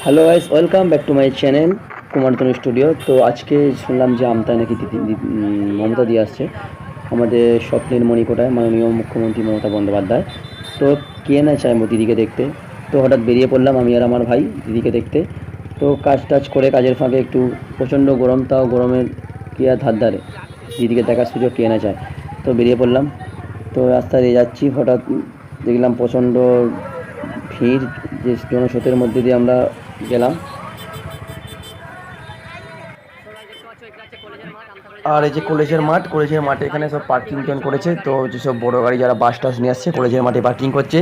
Hello guys, welcome back to my channel Kumartanu studio. তো আজকে শুনলাম যে আমতায় নাকি মমতা দিয়ে আসছে আমাদের স্বপ্নের মণিকোটায়, মাননীয় মুখ্যমন্ত্রী মমতা বন্দ্যোপাধ্যায়। তো কে না চায় দিদিকে দেখতে। তো হঠাৎ বেরিয়ে পড়লাম আমি আর আমার ভাই দিদিকে দেখতে। তো কাজ টাজ করে কাজের ফাঁকে একটু প্রচণ্ড গরম, তাও গরমের কি আর ধার ধারে দিদিকে দেখার সুযোগ কে না চায়। তো বেরিয়ে পড়লাম। তো রাস্তায় দিয়ে যাচ্ছি, হঠাৎ দেখলাম প্রচণ্ড ভিড়, যে জনস্রোতের মধ্যে দিয়ে আমরা গেলাম। আর এই যে কলেজের মাঠে এখানে সব পার্কিং জন করেছে। তো যেসব বড় গাড়ি যারা বাস টাস নিয়ে আসছে কলেজের মাঠে পার্কিং করছে।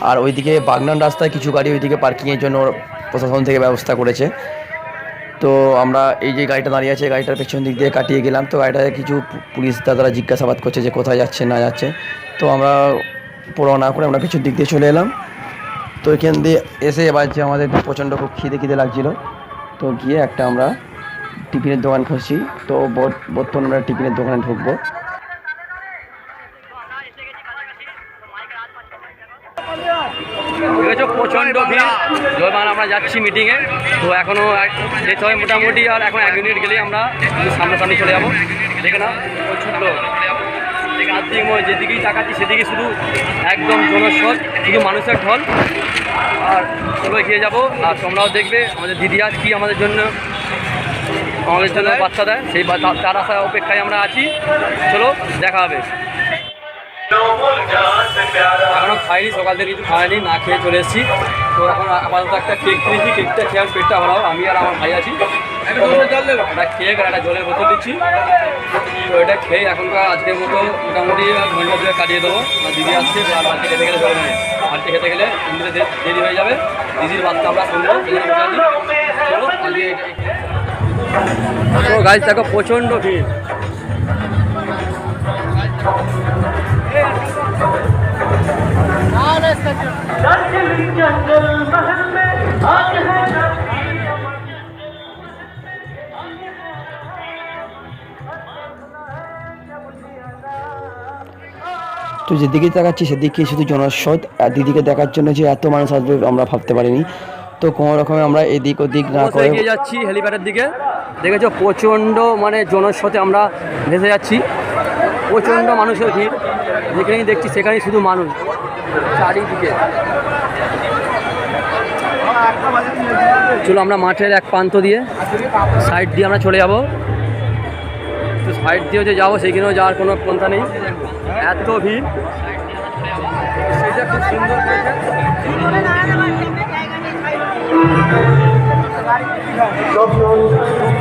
আর ওইদিকে বাগনান রাস্তায় কিছু গাড়ি ওইদিকে পার্কিংয়ের জন্য প্রশাসন থেকে ব্যবস্থা করেছে। তো আমরা এই যে গাড়িটা দাঁড়িয়ে আছে, গাড়িটার পেছন দিক দিয়ে কাটিয়ে গেলাম। তো গাড়িটাকে কিছু পুলিশ দাদারা জিজ্ঞাসাবাদ করছে যে কোথায় যাচ্ছে না যাচ্ছে। তো আমরা পরোয়া না করে আমরা পেছন দিক দিয়ে চলে এলাম। তো এখান দিয়ে এসে এবার যে আমাদের প্রচণ্ড খুব খিদে লাগছিলো। তো গিয়ে একটা আমরা টিফিনের দোকান খুঁজছি। তো বর্তমানে আমরা টিফিনের দোকানে ঢুকবো। প্রচণ্ড ভিড়, মানে আমরা যাচ্ছি মিটিংয়ে। তো এখনও যেতে হয় মোটামুটি, আর এখন 1 মিনিট গেলেই আমরা সামনাসামনি চলে যাবো। দেখে না প্রচণ্ড যেদিকেই তাকাচ্ছি সেদিকে শুধু একদম জনস্রোত, শুধু মানুষের ঢল। আর চলো এগিয়ে যাবো, আর তোমরাও দেখবে আমাদের দিদি আজ কি আমাদের জন্য বার্তা দেয়, সেই তার আশা অপেক্ষায় আমরা আছি। চলো দেখা হবে। এখনও খাইনি, সকাল থেকে কিছু খাইনি, না খেয়ে চলে এসেছি। তো এখন আপাতত একটা কেক কিনেছি, কেকটা খেয়ে পেটটা ভরাও। আমি আর আমার ভাই আছি, একটা কেক আর একটা জলের বোতল দিচ্ছি। তো এটা খেয়ে এখনকার আজকের মতো মোটামুটি ঘন্টা ধরে কাটিয়ে দেবো। দিদি আসছে, আর বাড়িতে খেতে গেলে চলে নেই, বাড়িতে খেতে গেলে দেরি হয়ে যাবে। দিদির বাচ্চা আমরা শুনবো। চলো আজকে গাছ দেখো প্রচণ্ড ভিড়। তো যেদিকে তাকাচ্ছি সেদিকে শুধু জনস্রোত, আর দিদিকে দেখার জন্য যে এত মানুষ আসবে আমরা ভাবতে পারিনি। তো কোনো রকমে আমরা এদিক ওদিক না করে এগিয়ে যাচ্ছি হেলিপ্যাডের দিকে। দেখেছো প্রচণ্ড মানে জনস্রোতে আমরা ভেসে যাচ্ছি। প্রচণ্ড মানুষের ভিড়, যেখানেই দেখছি সেখানেই শুধু মানুষ চারিদিকে। চলো আমরা মাঠের এক প্রান্ত দিয়ে সাইড দিয়ে আমরা চলে যাবো। তো সাইড দিয়েও যে যাবো সেইখানেও যাওয়ার কোনো পন্থা নেই, এত ভিড়। সেটা খুব সুন্দর করেছে।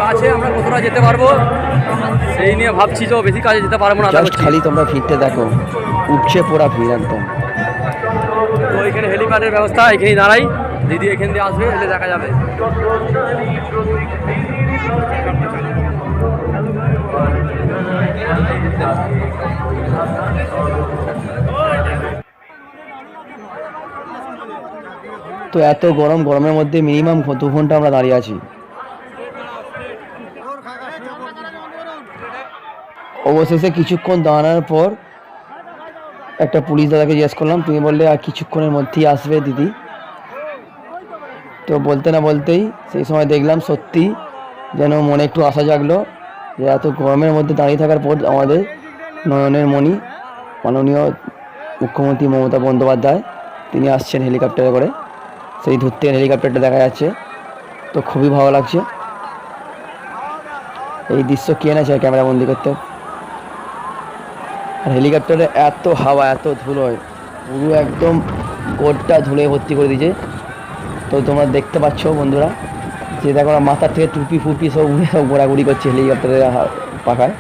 কাছে আমরা কতটা যেতে পারবো সেই নিয়ে ভাবছি, তো বেশি কাছে যেতে পারবো না। খালি তোমরা ভিড়টা দেখো, উপচে পড়া ভিড় একদম। তো এখানে হেলিপ্যাডের ব্যবস্থা, এখানেই দাঁড়াই, দিদি এখান দিয়ে আসবে, এলে দেখা যাবে। তো এত গরমের মধ্যে মিনিমাম 2 ঘন্টা আমরা দাঁড়িয়ে আছি। অবশেষে কিছুক্ষণ দাঁড়ানোর পর একটা পুলিশ দাদাকে জিজ্ঞেস করলাম, তুমি বললে আর কিছুক্ষণের মধ্যেই আসবে দিদি। তো বলতে না বলতেই সেই সময় দেখলাম সত্যি যেন মনে একটু আশা জাগলো, যে এত গরমের মধ্যে দাঁড়িয়ে থাকার পর আমাদের নয়নের মণি মাননীয় মুখ্যমন্ত্রী মমতা বন্দ্যোপাধ্যায় তিনি আসছেন হেলিকপ্টারে করে। সেই দূর থেকে হেলিকপ্টারটা দেখা যাচ্ছে, তো খুবই ভালো লাগছে। এই দৃশ্য কে না চায় ক্যামেরা বন্দি করতে। আর হেলিকপ্টারে এত হাওয়া, এত ধুলোয় পুরো একদম গোটটা ধুলে ভর্তি করে দিয়েছে। তো তোমরা দেখতে পাচ্ছ বন্ধুরা, যে দেখো মাথার থেকে টুপি ফুপি সব উড়ে ঘোরাঘুরি করছে হেলিকপ্টারের পাখায়।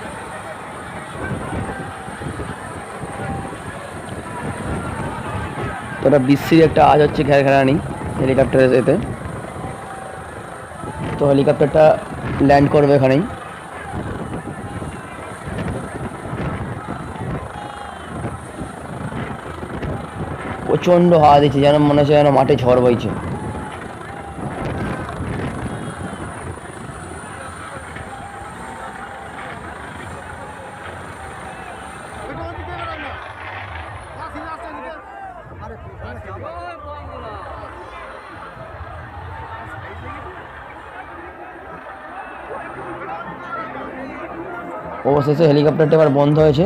তো একটা বিশ্রী একটা আওয়াজ হচ্ছে, ঘেরানি হেলিকপ্টারের এতে। তো হেলিকপ্টারটা ল্যান্ড করবে এখানেই। প্রচণ্ড হাওয়া দিচ্ছে, যেন মনে হচ্ছে যেন মাঠে ঝড় বইছে। অবশেষে হেলিকপ্টারটা এবার বন্ধ হয়েছে,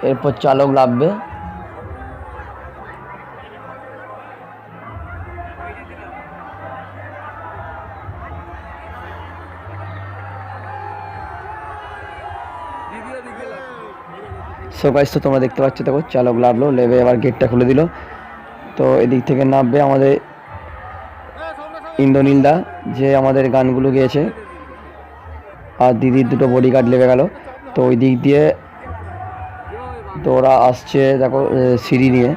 এরপর চালক নামবে। সো গাইস, তো তোমরা দেখতে পাচ্ছ, দেখো চালক নামলো, নেমে এবার গেটটা খুলে দিল। তো এদিক থেকে নামবে আমাদের ইন্দ্রনীল দা, যে আমাদের গানগুলো গেয়েছে, আর দিদির দুটো বডিগার্ড লেগে গেল। তো ওই দিক দিয়ে তো ওরা আসছে, দেখো সিঁড়ি নিয়ে,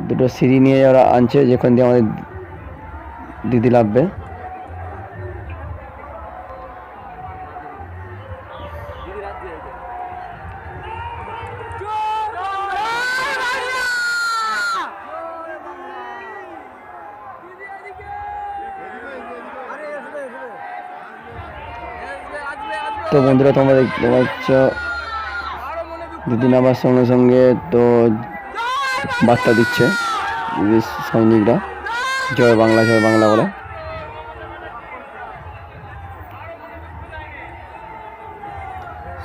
দুটো সিঁড়ি নিয়ে ওরা আনছে, যেখান দিয়ে আমাদের দিদি নামবে। তো বন্ধুরা, তোমরা দেখতে পাচ্ছ দিদি নামার সঙ্গে সঙ্গে তো বার্তা দিচ্ছে দিদি সৈনিকরা, জয় বাংলা জয় বাংলা বলে।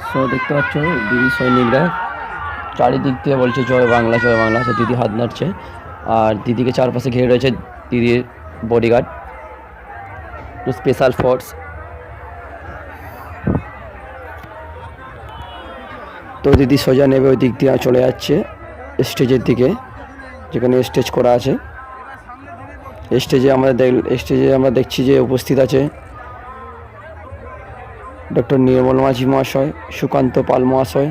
সো দেখতে পাচ্ছ দিদি সৈনিকরা চারিদিক দিয়ে বলছে জয় বাংলা জয় বাংলা। তো দিদি হাত নাড়ছে, আর দিদিকে চারপাশে ঘিরে রয়েছে দিদির বডিগার্ড, স্পেশাল ফোর্স। তো দিদি সোজা নেবে ওই দিক দিয়ে চলে যাচ্ছে স্টেজের দিকে, যেখানে স্টেজ করা আছে। স্টেজে আমরা দেখছি যে উপস্থিত আছে ডক্টর নির্মল মাঝি মহাশয়, সুকান্ত পাল মহাশয়,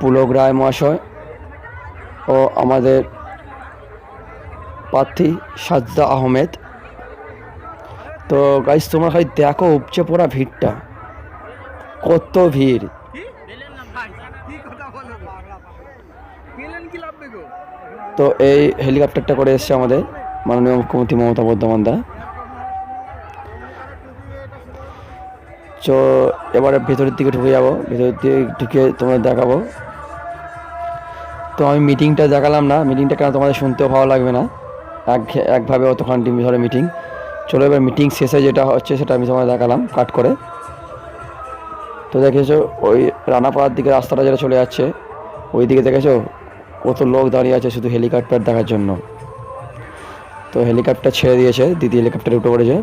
পুলক রায় মহাশয় ও আমাদের প্রার্থী সাজদা আহমেদ। তো গাইস, তোমরা খালি দেখো উপচে পড়া ভিড়টা, কত ভিড়। তো এই হেলিকপ্টারটা করে এসছে আমাদের মাননীয় মুখ্যমন্ত্রী মমতা বন্দ্যোপাধ্যায়। তো এবারে ভেতরের দিকে ঢুকে যাবো, ভেতরের দিকে ঢুকে তোমাদের দেখাবো। তো আমি মিটিংটা দেখালাম না, মিটিংটা কেন তোমাদের শুনতেও ভালো লাগবে না, একভাবে অতক্ষণ ধরে মিটিং। চলো এবার মিটিং শেষে যেটা হচ্ছে সেটা আমি তোমাদের দেখালাম কাট করে। তো দেখেছো ওই রানাপাড়ার দিকে রাস্তাটা যেটা চলে যাচ্ছে, ওই দিকে দেখেছো কত লোক দাঁড়িয়ে আছে শুধু হেলিকপ্টার দেখার জন্য। তো হেলিকপ্টার ছেড়ে দিয়েছে, দিদি হেলিকপ্টারে উঠে পড়েছে।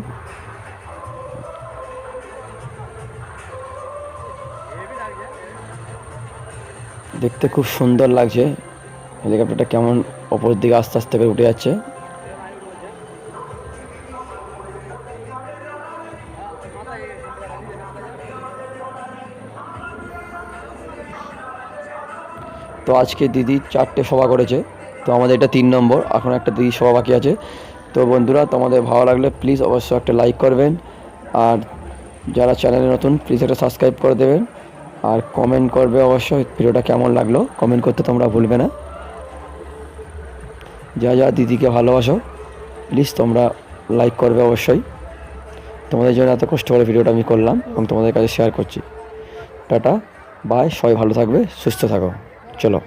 দেখতে খুব সুন্দর লাগছে হেলিকপ্টারটা, কেমন ওপর দিকে আস্তে আস্তে করে উঠে যাচ্ছে। তো আজকে দিদি 4টে সভা করেছে, তো আমাদের এটা 3 নম্বর, এখন একটা দিদি সভা বাকি আছে। তো বন্ধুরা, তোমাদের ভালো লাগলে প্লিজ অবশ্যই একটা লাইক করবেন, আর যারা চ্যানেলে নতুন প্লিজ একটা সাবস্ক্রাইব করে দেবেন, আর কমেন্ট করবে অবশ্যই ভিডিওটা কেমন লাগলো, কমেন্ট করতে তোমরা ভুলবে না। যা দিদিকে ভালোবাসো প্লিজ তোমরা লাইক করবে অবশ্যই। তোমাদের জন্য এত কষ্ট করে ভিডিওটা আমি করলাম এবং তোমাদের কাছে শেয়ার করছি। টাটা বাই, সবাই ভালো থাকবে, সুস্থ থাকো, চলো।